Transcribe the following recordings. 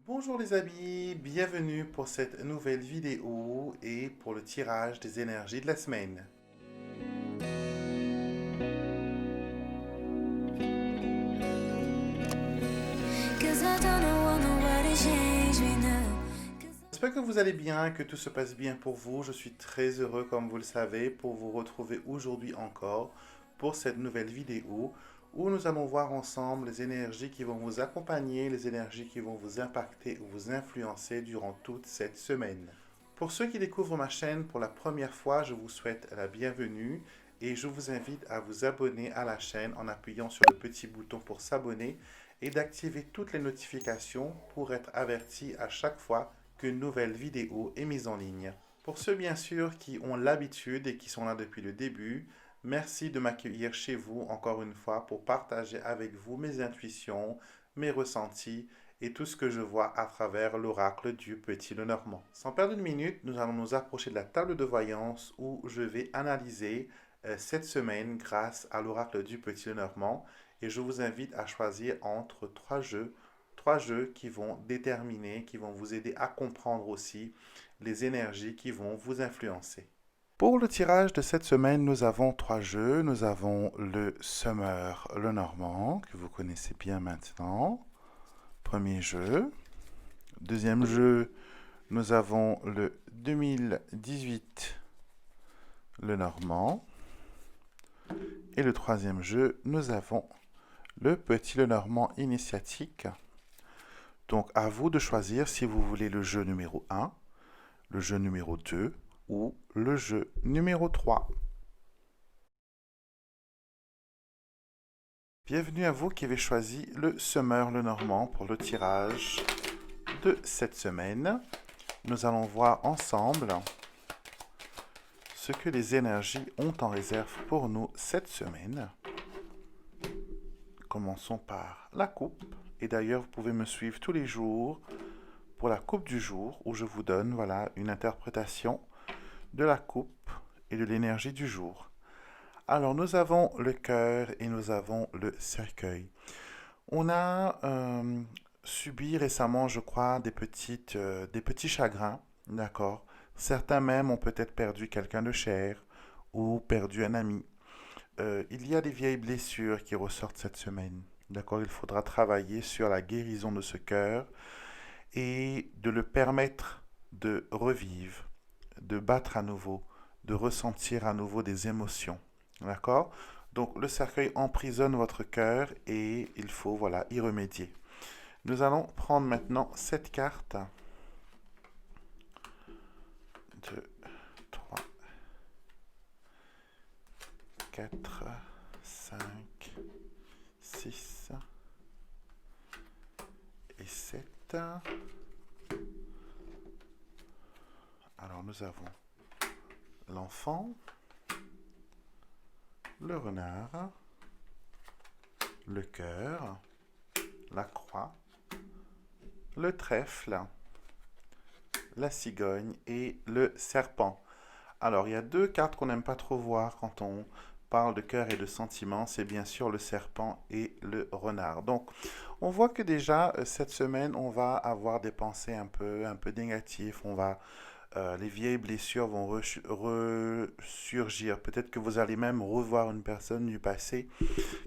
Bonjour les amis, bienvenue pour cette nouvelle vidéo et pour le tirage des énergies de la semaine. J'espère que vous allez bien, que tout se passe bien pour vous. Je suis très heureux, comme vous le savez, pour vous retrouver aujourd'hui encore pour cette nouvelle vidéo où nous allons voir ensemble les énergies qui vont vous accompagner, les énergies qui vont vous impacter ou vous influencer durant toute cette semaine. Pour ceux qui découvrent ma chaîne pour la première fois, je vous souhaite la bienvenue et je vous invite à vous abonner à la chaîne en appuyant sur le petit bouton pour s'abonner et d'activer toutes les notifications pour être averti à chaque fois qu'une nouvelle vidéo est mise en ligne. Pour ceux bien sûr qui ont l'habitude et qui sont là depuis le début, merci de m'accueillir chez vous encore une fois pour partager avec vous mes intuitions, mes ressentis et tout ce que je vois à travers l'oracle du Petit Lenormand. Sans perdre une minute, nous allons nous approcher de la table de voyance où je vais analyser cette semaine grâce à l'oracle du Petit Lenormand et je vous invite à choisir entre trois jeux qui vont déterminer, qui vont vous aider à comprendre aussi les énergies qui vont vous influencer. Pour le tirage de cette semaine, nous avons trois jeux. Nous avons le Summer Lenormand, que vous connaissez bien maintenant. Premier jeu. Deuxième jeu, nous avons le 2018 Lenormand. Et le troisième jeu, nous avons le Petit Lenormand initiatique. Donc à vous de choisir si vous voulez le jeu numéro 1, le jeu numéro 2 ou le jeu numéro 3. Bienvenue à vous qui avez choisi le Summer Lenormand pour le tirage de cette semaine. Nous allons voir ensemble ce que les énergies ont en réserve pour nous cette semaine. Commençons par la coupe. Et d'ailleurs, vous pouvez me suivre tous les jours pour la coupe du jour où je vous donne voilà, une interprétation de la coupe et de l'énergie du jour. Alors, nous avons le cœur et nous avons le cercueil. On a subi récemment, je crois, des petits chagrins, d'accord. Certains même ont peut-être perdu quelqu'un de cher ou perdu un ami. Il y a des vieilles blessures qui ressortent cette semaine, d'accord. Il faudra travailler sur la guérison de ce cœur et de le permettre de revivre, de battre à nouveau, de ressentir à nouveau des émotions. D'accord? Donc le cercueil emprisonne votre cœur et il faut voilà, y remédier. Nous allons prendre maintenant cette carte. 2, 3, 4, 5, 6 et 7. Alors nous avons l'enfant, le renard, le cœur, la croix, le trèfle, la cigogne et le serpent. Alors, il y a deux cartes qu'on n'aime pas trop voir quand on parle de cœur et de sentiments, c'est bien sûr le serpent et le renard. Donc, on voit que déjà, cette semaine, on va avoir des pensées un peu négatives, les vieilles blessures vont ressurgir. Peut-être que vous allez même revoir une personne du passé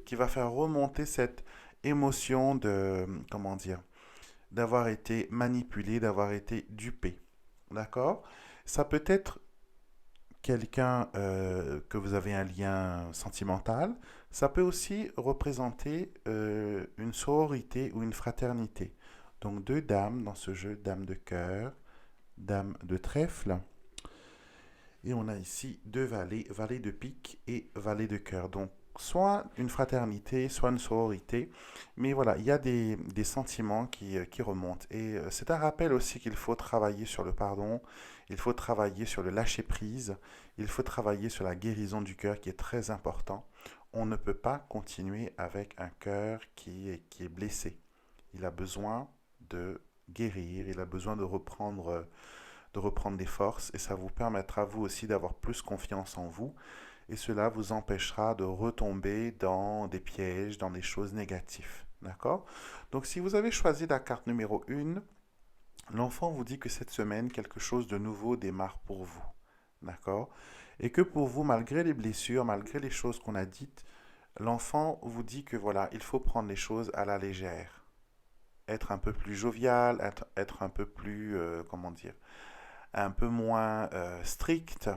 qui va faire remonter cette émotion de, comment dire, d'avoir été manipulé, d'avoir été dupé. D'accord? Ça peut être quelqu'un que vous avez un lien sentimental. Ça peut aussi représenter une sororité ou une fraternité. Donc deux dames dans ce jeu, dame de cœur, dame de trèfle. Et on a ici deux valets, valet de pique et valet de cœur. Donc, soit une fraternité, soit une sororité. Mais voilà, il y a des sentiments qui remontent. Et c'est un rappel aussi qu'il faut travailler sur le pardon, il faut travailler sur le lâcher-prise, il faut travailler sur la guérison du cœur qui est très important. On ne peut pas continuer avec un cœur qui est blessé. Il a besoin de guérir, il a besoin de reprendre des forces et ça vous permettra vous aussi d'avoir plus confiance en vous et cela vous empêchera de retomber dans des pièges, dans des choses négatives. D'accord? Donc si vous avez choisi la carte numéro 1, L'enfant vous dit que cette semaine, quelque chose de nouveau démarre pour vous. D'accord? Et que pour vous, malgré les blessures, malgré les choses qu'on a dites, l'enfant vous dit que voilà, il faut prendre les choses à la légère. Être un peu plus jovial, être un peu plus, comment dire, un peu moins strict,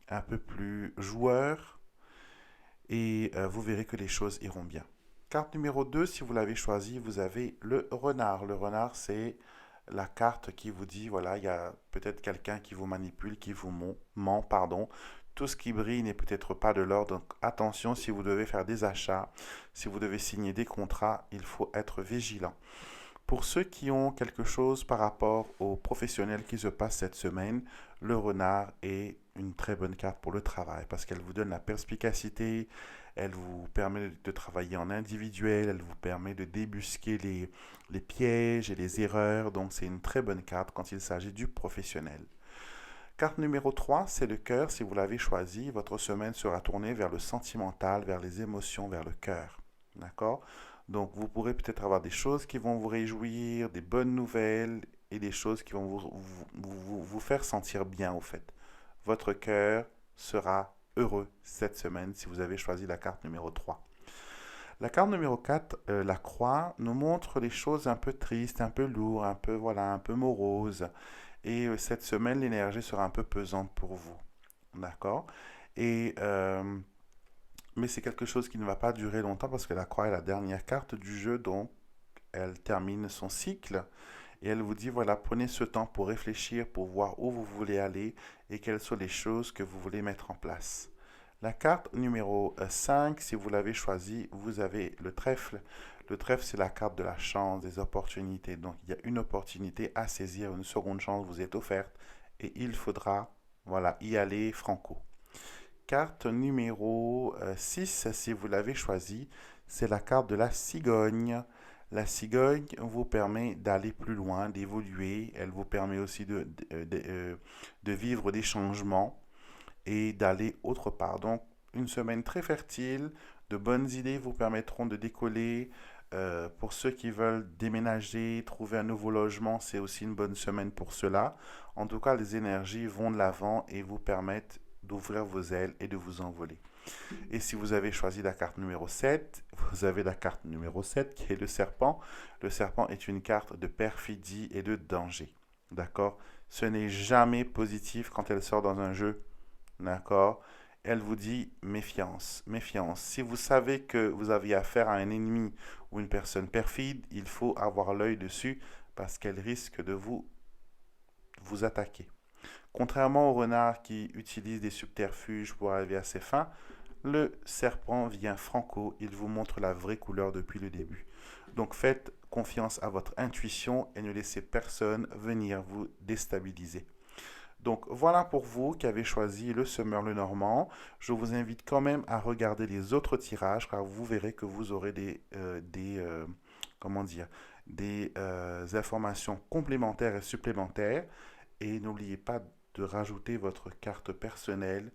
un peu plus joueur, et vous verrez que les choses iront bien. Carte numéro 2, si vous l'avez choisi, vous avez le renard. Le renard, c'est la carte qui vous dit, voilà, il y a peut-être quelqu'un qui vous manipule, qui vous ment, pardon. Tout ce qui brille n'est peut-être pas de l'or, donc attention si vous devez faire des achats, si vous devez signer des contrats, il faut être vigilant. Pour ceux qui ont quelque chose par rapport aux professionnels qui se passent cette semaine, le renard est une très bonne carte pour le travail parce qu'elle vous donne la perspicacité, elle vous permet de travailler en individuel, elle vous permet de débusquer les pièges et les erreurs. Donc c'est une très bonne carte quand il s'agit du professionnel. Carte numéro 3, c'est le cœur. Si vous l'avez choisi, votre semaine sera tournée vers le sentimental, vers les émotions, vers le cœur. D'accord? Donc, vous pourrez peut-être avoir des choses qui vont vous réjouir, des bonnes nouvelles et des choses qui vont vous faire sentir bien, au fait. Votre cœur sera heureux cette semaine si vous avez choisi la carte numéro 3. La carte numéro 4, la croix, nous montre les choses un peu tristes, un peu lourdes, un peu, voilà, un peu moroses. Et cette semaine, l'énergie sera un peu pesante pour vous. D'accord? Et mais c'est quelque chose qui ne va pas durer longtemps parce que la croix est la dernière carte du jeu, donc elle termine son cycle et elle vous dit voilà, prenez ce temps pour réfléchir, pour voir où vous voulez aller et quelles sont les choses que vous voulez mettre en place. La carte numéro 5, si vous l'avez choisie, vous avez le trèfle. Le trèfle, c'est la carte de la chance, des opportunités. Donc, il y a une opportunité à saisir, une seconde chance vous est offerte et il faudra, voilà, y aller franco. Carte numéro 6, si vous l'avez choisie, c'est la carte de la cigogne. La cigogne vous permet d'aller plus loin, d'évoluer. Elle vous permet aussi de vivre des changements et d'aller autre part. Donc, une semaine très fertile, de bonnes idées vous permettront de décoller. Pour ceux qui veulent déménager, trouver un nouveau logement, c'est aussi une bonne semaine pour cela. En tout cas, les énergies vont de l'avant et vous permettent d'ouvrir vos ailes et de vous envoler. Et si vous avez choisi la carte numéro 7, vous avez la carte numéro 7 qui est le serpent. Le serpent est une carte de perfidie et de danger. D'accord? Ce n'est jamais positif quand elle sort dans un jeu. D'accord? Elle vous dit méfiance, méfiance. Si vous savez que vous avez affaire à un ennemi ou une personne perfide, il faut avoir l'œil dessus parce qu'elle risque de vous attaquer. Contrairement au renard qui utilise des subterfuges pour arriver à ses fins, le serpent vient franco, il vous montre la vraie couleur depuis le début. Donc faites confiance à votre intuition et ne laissez personne venir vous déstabiliser. Donc voilà pour vous qui avez choisi le Summer le Normand. Je vous invite quand même à regarder les autres tirages car vous verrez que vous aurez comment dire, des informations complémentaires et supplémentaires. Et n'oubliez pas de rajouter votre carte personnelle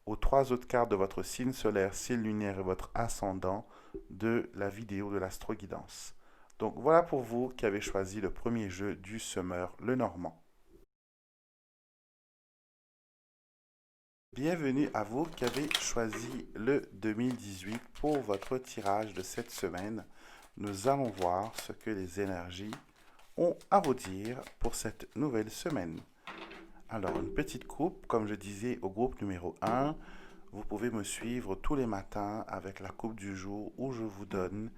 aux trois autres cartes de votre signe solaire, signe lunaire et votre ascendant de la vidéo de l'astroguidance. Donc voilà pour vous qui avez choisi le premier jeu du Summer le Normand. Bienvenue à vous qui avez choisi le 2018 pour votre tirage de cette semaine. Nous allons voir ce que les énergies ont à vous dire pour cette nouvelle semaine. Alors, une petite coupe, comme je disais au groupe numéro 1, vous pouvez me suivre tous les matins avec la coupe du jour où je vous donne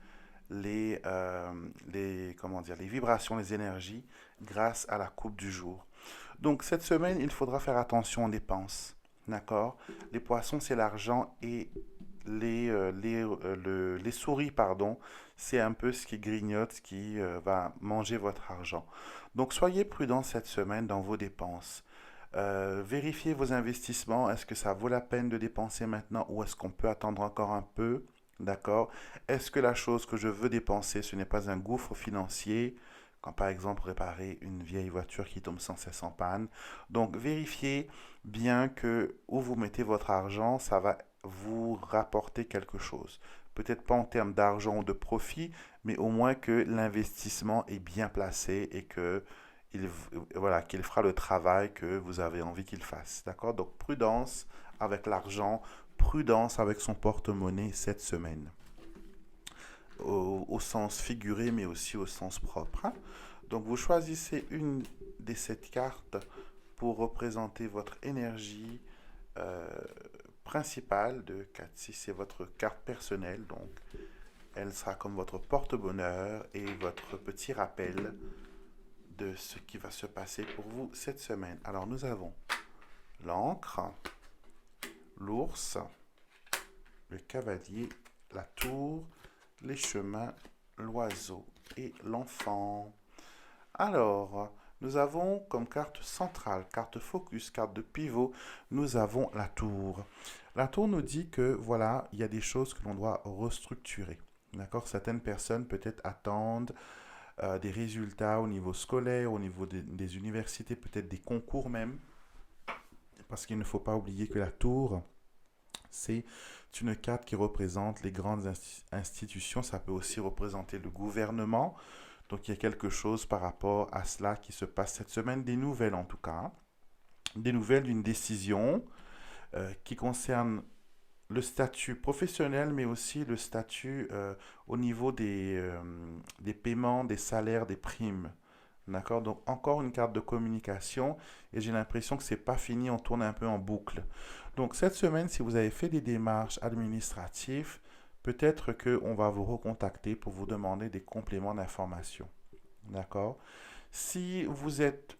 comment dire, les vibrations, les énergies grâce à la coupe du jour. Donc, cette semaine, il faudra faire attention aux dépenses. D'accord? Les poissons, c'est l'argent et les souris, pardon, c'est un peu ce qui grignote, ce qui va manger votre argent. Donc, soyez prudents cette semaine dans vos dépenses. Vérifiez vos investissements. Est-ce que ça vaut la peine de dépenser maintenant ou est-ce qu'on peut attendre encore un peu? D'accord? Est-ce que la chose que je veux dépenser, ce n'est pas un gouffre financier? Quand par exemple réparer une vieille voiture qui tombe sans cesse en panne. Donc vérifiez bien que où vous mettez votre argent, ça va vous rapporter quelque chose. Peut-être pas en termes d'argent ou de profit, mais au moins que l'investissement est bien placé et que voilà, qu'il fera le travail que vous avez envie qu'il fasse. D'accord? Donc prudence avec l'argent, prudence avec son porte-monnaie cette semaine. Au sens figuré, mais aussi au sens propre, hein. Donc vous choisissez une des 7 cartes pour représenter votre énergie euh, principale de 4-6. C'est votre carte personnelle, donc elle sera comme votre porte-bonheur et votre petit rappel de ce qui va se passer pour vous cette semaine. Alors nous avons l'encre, l'ours, le cavalier, la tour, les chemins, l'oiseau et l'enfant. Alors, nous avons comme carte centrale, carte focus, carte de pivot, nous avons la tour. La tour nous dit que voilà, il y a des choses que l'on doit restructurer. D'accord? Certaines personnes peut-être attendent des résultats au niveau scolaire, au niveau des universités, peut-être des concours même. Parce qu'il ne faut pas oublier que la tour, c'est une carte qui représente les grandes institutions. Ça peut aussi représenter le gouvernement. Donc il y a quelque chose par rapport à cela qui se passe cette semaine. Des nouvelles en tout cas. Des nouvelles d'une décision qui concerne le statut professionnel, mais aussi le statut au niveau des paiements, des salaires, des primes. D'accord? Donc encore une carte de communication et j'ai l'impression que c'est pas fini, on tourne un peu en boucle. Donc cette semaine, si vous avez fait des démarches administratives, peut-être qu'on va vous recontacter pour vous demander des compléments d'information. D'accord? Si vous êtes,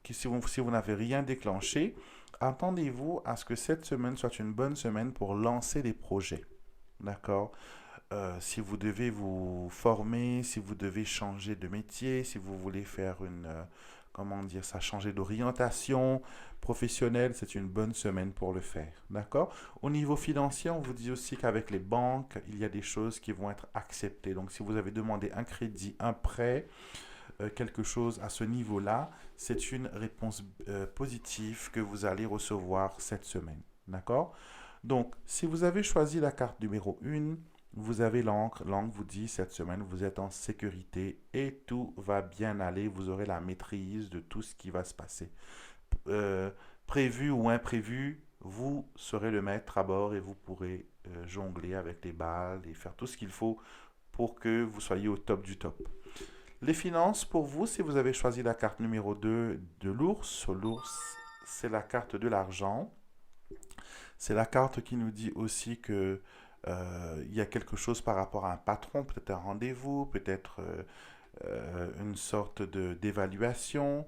si vous n'avez rien déclenché, attendez-vous à ce que cette semaine soit une bonne semaine pour lancer des projets. D'accord? Si vous devez vous former, si vous devez changer de métier, si vous voulez faire comment dire ça, changer d'orientation professionnelle, c'est une bonne semaine pour le faire. D'accord? Au niveau financier, on vous dit aussi qu'avec les banques, il y a des choses qui vont être acceptées. Donc, si vous avez demandé un crédit, un prêt, quelque chose à ce niveau-là, c'est une réponse positive que vous allez recevoir cette semaine. D'accord? Donc, si vous avez choisi la carte numéro 1, vous avez l'encre. L'encre vous dit cette semaine, vous êtes en sécurité et tout va bien aller. Vous aurez la maîtrise de tout ce qui va se passer. Euh, Prévu ou imprévu, vous serez le maître à bord et vous pourrez jongler avec les balles et faire tout ce qu'il faut pour que vous soyez au top du top. Les finances, pour vous, si vous avez choisi la carte numéro 2 de l'ours, l'ours, c'est la carte de l'argent. C'est la carte qui nous dit aussi que il y a quelque chose par rapport à un patron, peut-être un rendez-vous, peut-être une sorte d'évaluation.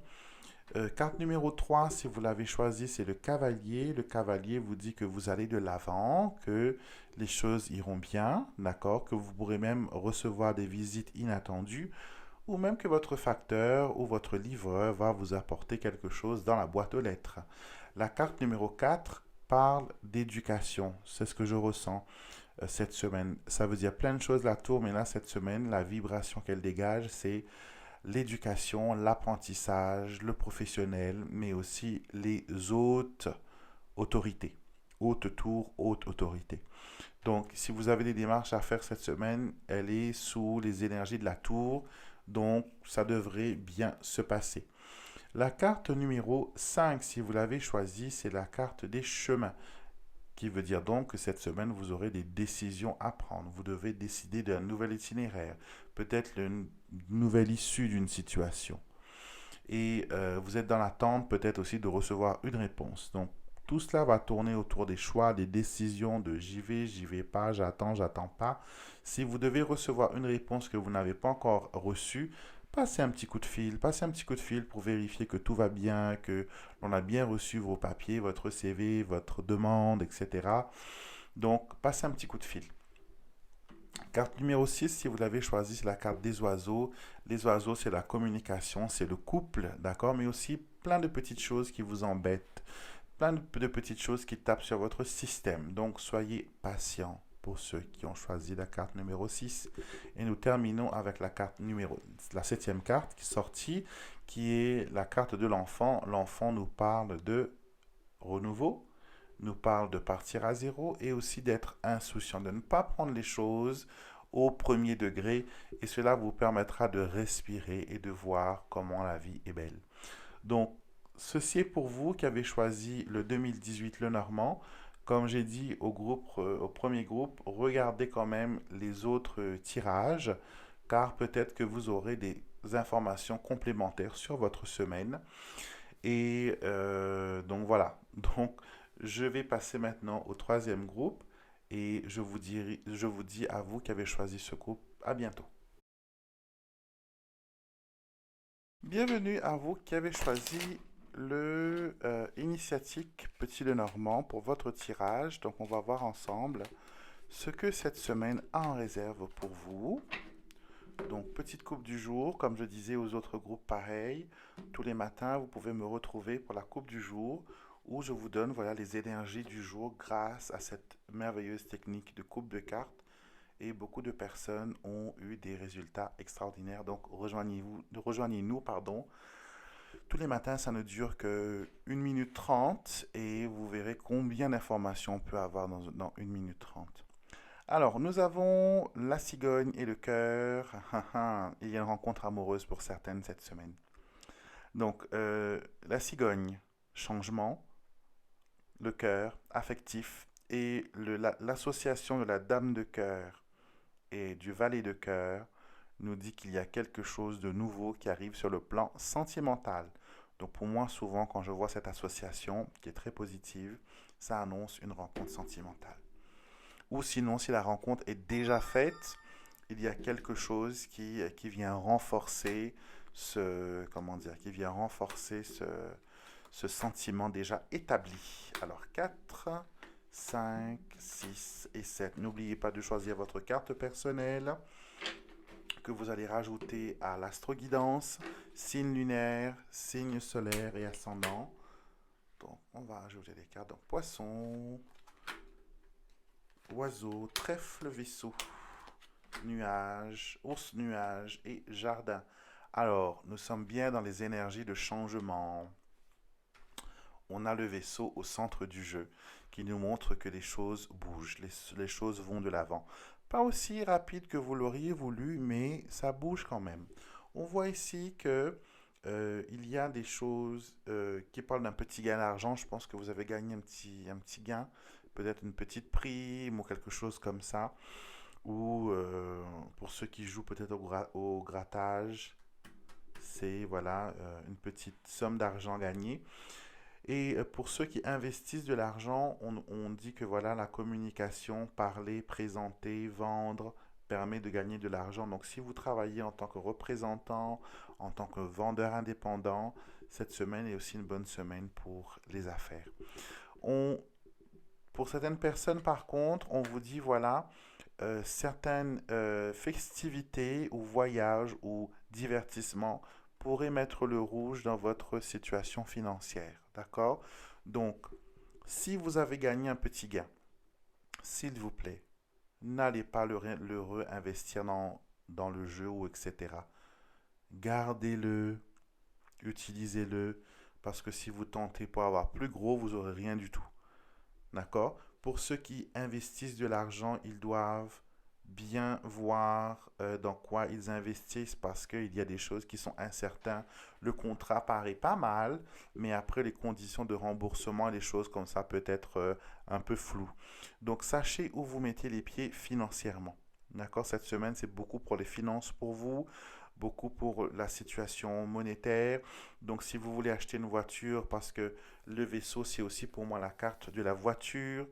Carte numéro 3, si vous l'avez choisi, c'est le cavalier. Le cavalier vous dit que vous allez de l'avant, que les choses iront bien, d'accord, que vous pourrez même recevoir des visites inattendues, ou même que votre facteur ou votre livreur va vous apporter quelque chose dans la boîte aux lettres. La carte numéro 4 parle d'éducation. C'est ce que je ressens cette semaine. Ça veut dire plein de choses la tour, mais là, cette semaine, la vibration qu'elle dégage, c'est l'éducation, l'apprentissage, le professionnel, mais aussi les hautes autorités. Haute tour, haute autorité. Donc, si vous avez des démarches à faire cette semaine, elle est sous les énergies de la tour, donc ça devrait bien se passer. La carte numéro 5, si vous l'avez choisie, c'est la carte des chemins, qui veut dire donc que cette semaine, vous aurez des décisions à prendre. Vous devez décider d'un nouvel itinéraire, peut-être une nouvelle issue d'une situation. Et vous êtes dans l'attente peut-être aussi de recevoir une réponse. Donc, tout cela va tourner autour des choix, des décisions de j'y vais pas, j'attends pas. Si vous devez recevoir une réponse que vous n'avez pas encore reçue, passez un petit coup de fil pour vérifier que tout va bien, que l'on a bien reçu vos papiers, votre CV, votre demande, etc. Donc, passez un petit coup de fil. Carte numéro 6, si vous l'avez choisi, c'est la carte des oiseaux. Les oiseaux, c'est la communication, c'est le couple, d'accord, mais aussi plein de petites choses qui vous embêtent, plein de petites choses qui tapent sur votre système. Donc, soyez patient pour ceux qui ont choisi la carte numéro 6. Et nous terminons avec la septième carte qui est sortie, qui est la carte de l'enfant. L'enfant nous parle de renouveau, nous parle de partir à zéro et aussi d'être insouciant, de ne pas prendre les choses au premier degré et cela vous permettra de respirer et de voir comment la vie est belle. Donc, ceci est pour vous qui avez choisi le 2018 Le Normand. Comme j'ai dit au premier groupe, regardez quand même les autres tirages, car peut-être que vous aurez des informations complémentaires sur votre semaine. Et donc voilà. Donc, je vais passer maintenant au troisième groupe et je vous dis à vous qui avez choisi ce groupe, à bientôt. Bienvenue à vous qui avez choisi le initiatique Petit Lenormand pour votre tirage. Donc on va voir ensemble ce que cette semaine a en réserve pour vous. Donc petite coupe du jour, comme je disais aux autres groupes pareil. Tous les matins, vous pouvez me retrouver pour la coupe du jour où je vous donne voilà les énergies du jour grâce à cette merveilleuse technique de coupe de cartes et beaucoup de personnes ont eu des résultats extraordinaires. Donc rejoignez-nous, pardon. Tous les matins, ça ne dure que 1 minute 30 et vous verrez combien d'informations on peut avoir dans 1 minute 30. Alors, nous avons la cigogne et le cœur. Il y a une rencontre amoureuse pour certaines cette semaine. Donc, la cigogne, changement, le cœur, affectif, et l'association de la dame de cœur et du valet de cœur nous dit qu'il y a quelque chose de nouveau qui arrive sur le plan sentimental. Donc pour moi, souvent, quand je vois cette association qui est très positive, ça annonce une rencontre sentimentale. Ou sinon, si la rencontre est déjà faite, il y a quelque chose qui vient renforcer comment dire, qui vient renforcer ce sentiment déjà établi. Alors 4, 5, 6 et 7. N'oubliez pas de choisir votre carte personnelle que vous allez rajouter à l'astroguidance, signe lunaire, signe solaire et ascendant. Donc, on va ajouter des cartes. Donc, poisson, oiseau, trèfle, vaisseau, nuage, ours, nuage et jardin. Alors, nous sommes bien dans les énergies de changement. On a le vaisseau au centre du jeu qui nous montre que les choses bougent, les choses vont de l'avant. Pas aussi rapide que vous l'auriez voulu, mais ça bouge quand même. On voit ici que il y a des choses qui parlent d'un petit gain d'argent. Je pense que vous avez gagné un petit gain, peut-être une petite prime ou quelque chose comme ça. Ou pour ceux qui jouent peut-être au grattage, c'est voilà une petite somme d'argent gagnée. Et pour ceux qui investissent de l'argent, on dit que voilà, la communication, parler, présenter, vendre, permet de gagner de l'argent. Donc si vous travaillez en tant que représentant, en tant que vendeur indépendant, cette semaine est aussi une bonne semaine pour les affaires. On, pour certaines personnes, par contre, on vous dit voilà, certaines festivités ou voyages ou divertissements pourraient mettre le rouge dans votre situation financière. D'accord? Donc, si vous avez gagné un petit gain, s'il vous plaît, n'allez pas le réinvestir dans le jeu ou etc. Gardez-le, utilisez-le, parce que si vous tentez pour avoir plus gros, vous n'aurez rien du tout. D'accord? Pour ceux qui investissent de l'argent, ils doivent bien voir dans quoi ils investissent parce qu'il y a des choses qui sont incertaines. Le contrat paraît pas mal, mais après les conditions de remboursement, les choses comme ça peut être un peu floues. Donc sachez où vous mettez les pieds financièrement. D'accord? Cette semaine, c'est beaucoup pour les finances pour vous, beaucoup pour la situation monétaire. Donc si vous voulez acheter une voiture, parce que le vaisseau, c'est aussi pour moi la carte de la voiture,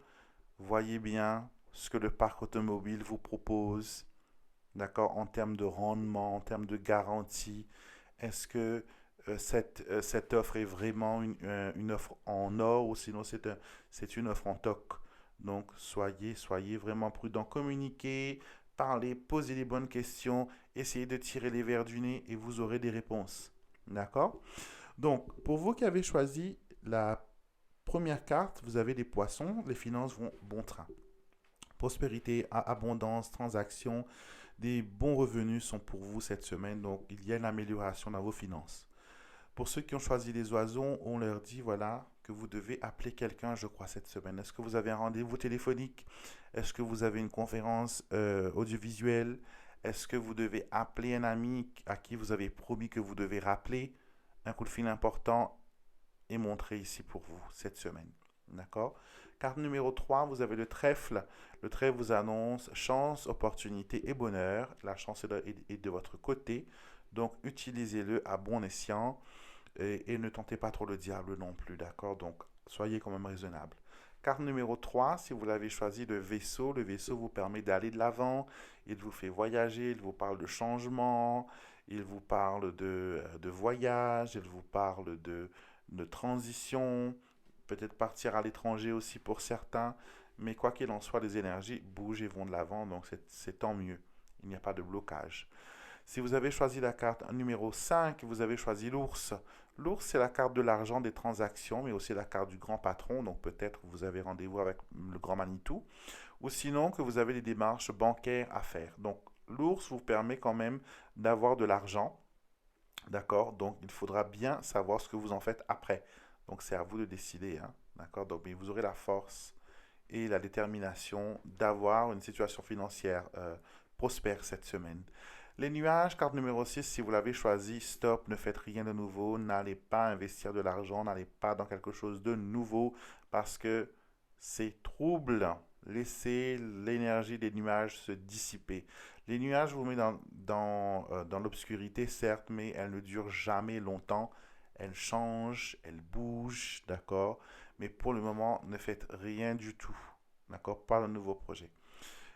voyez bien ce que le parc automobile vous propose, d'accord, en termes de rendement, en termes de garantie. Est-ce que cette offre est vraiment une offre en or ou sinon c'est une offre en toc? Donc soyez vraiment prudents, communiquez, parlez, posez les bonnes questions, essayez de tirer les verres du nez et vous aurez des réponses. D'accord? Donc, pour vous qui avez choisi la première carte, vous avez les poissons, les finances vont bon train. Prospérité, abondance, transactions, des bons revenus sont pour vous cette semaine, donc il y a une amélioration dans vos finances. Pour ceux qui ont choisi les oiseaux, on leur dit, voilà, que vous devez appeler quelqu'un, je crois, cette semaine. Est-ce que vous avez un rendez-vous téléphonique? Est-ce que vous avez une conférence audiovisuelle? Est-ce que vous devez appeler un ami à qui vous avez promis que vous devez rappeler? Un coup de fil important est montré ici pour vous cette semaine. D'accord? Carte numéro 3, vous avez le trèfle. Le trèfle vous annonce chance, opportunité et bonheur. La chance est de votre côté. Donc, utilisez-le à bon escient et ne tentez pas trop le diable non plus. D'accord? Donc, soyez quand même raisonnable. Carte numéro 3, si vous l'avez choisi, le vaisseau vous permet d'aller de l'avant, il vous fait voyager, il vous parle de changement, il vous parle de voyage, il vous parle de transition, peut-être partir à l'étranger aussi pour certains, mais quoi qu'il en soit, les énergies bougent et vont de l'avant, donc c'est tant mieux, il n'y a pas de blocage. Si vous avez choisi la carte numéro 5, vous avez choisi l'ours. L'ours, c'est la carte de l'argent, des transactions, mais aussi la carte du grand patron. Donc peut-être vous avez rendez-vous avec le grand Manitou. Ou sinon que vous avez des démarches bancaires à faire. Donc l'ours vous permet quand même d'avoir de l'argent. D'accord? Donc il faudra bien savoir ce que vous en faites après. Donc c'est à vous de décider. Hein? D'accord? Donc mais vous aurez la force et la détermination d'avoir une situation financière prospère cette semaine. Les nuages, carte numéro 6, si vous l'avez choisi, stop, ne faites rien de nouveau, n'allez pas investir de l'argent, n'allez pas dans quelque chose de nouveau parce que c'est trouble. Laissez l'énergie des nuages se dissiper. Les nuages vous mettent dans l'obscurité, certes, mais elles ne durent jamais longtemps. Elles changent, elles bougent, d'accord? Mais pour le moment, ne faites rien du tout, d'accord? Pas de nouveau projet.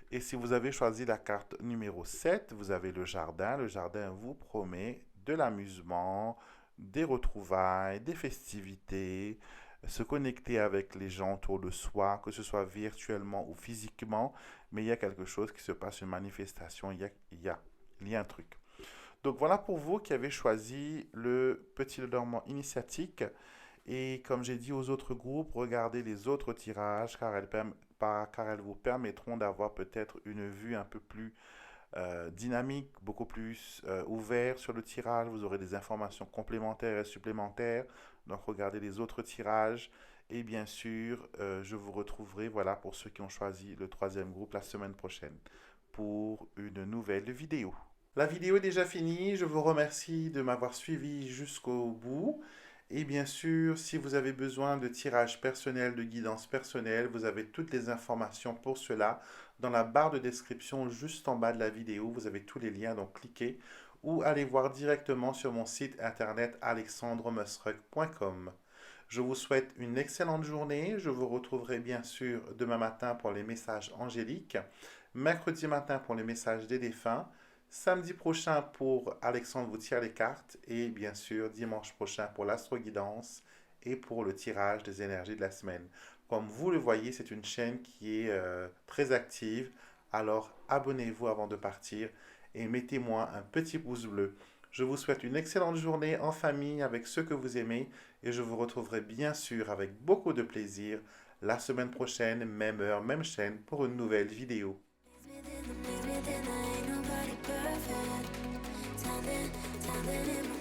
Et si vous avez choisi la carte numéro 7, vous avez le jardin. Le jardin vous promet de l'amusement, des retrouvailles, des festivités, se connecter avec les gens autour de soi, que ce soit virtuellement ou physiquement, mais il y a quelque chose qui se passe, une manifestation, il y a un truc. Donc voilà pour vous qui avez choisi le petit dormant initiatique. Et comme j'ai dit aux autres groupes, regardez les autres tirages car elles vous permettront d'avoir peut-être une vue un peu plus dynamique, beaucoup plus ouverte sur le tirage. Vous aurez des informations complémentaires et supplémentaires. Donc regardez les autres tirages. Et bien sûr, je vous retrouverai, voilà, pour ceux qui ont choisi le troisième groupe la semaine prochaine pour une nouvelle vidéo. La vidéo est déjà finie. Je vous remercie de m'avoir suivi jusqu'au bout. Et bien sûr, si vous avez besoin de tirage personnel, de guidance personnelle, vous avez toutes les informations pour cela dans la barre de description juste en bas de la vidéo. Vous avez tous les liens, donc cliquez ou allez voir directement sur mon site internet alexandremusruck.com. Je vous souhaite une excellente journée. Je vous retrouverai bien sûr demain matin pour les messages angéliques, mercredi matin pour les messages des défunts, samedi prochain pour Alexandre vous tire les cartes et bien sûr dimanche prochain pour l'astro-guidance et pour le tirage des énergies de la semaine. Comme vous le voyez, c'est une chaîne qui est très active. Alors abonnez-vous avant de partir et mettez-moi un petit pouce bleu. Je vous souhaite une excellente journée en famille avec ceux que vous aimez et je vous retrouverai bien sûr avec beaucoup de plaisir la semaine prochaine, même heure, même chaîne pour une nouvelle vidéo. Something in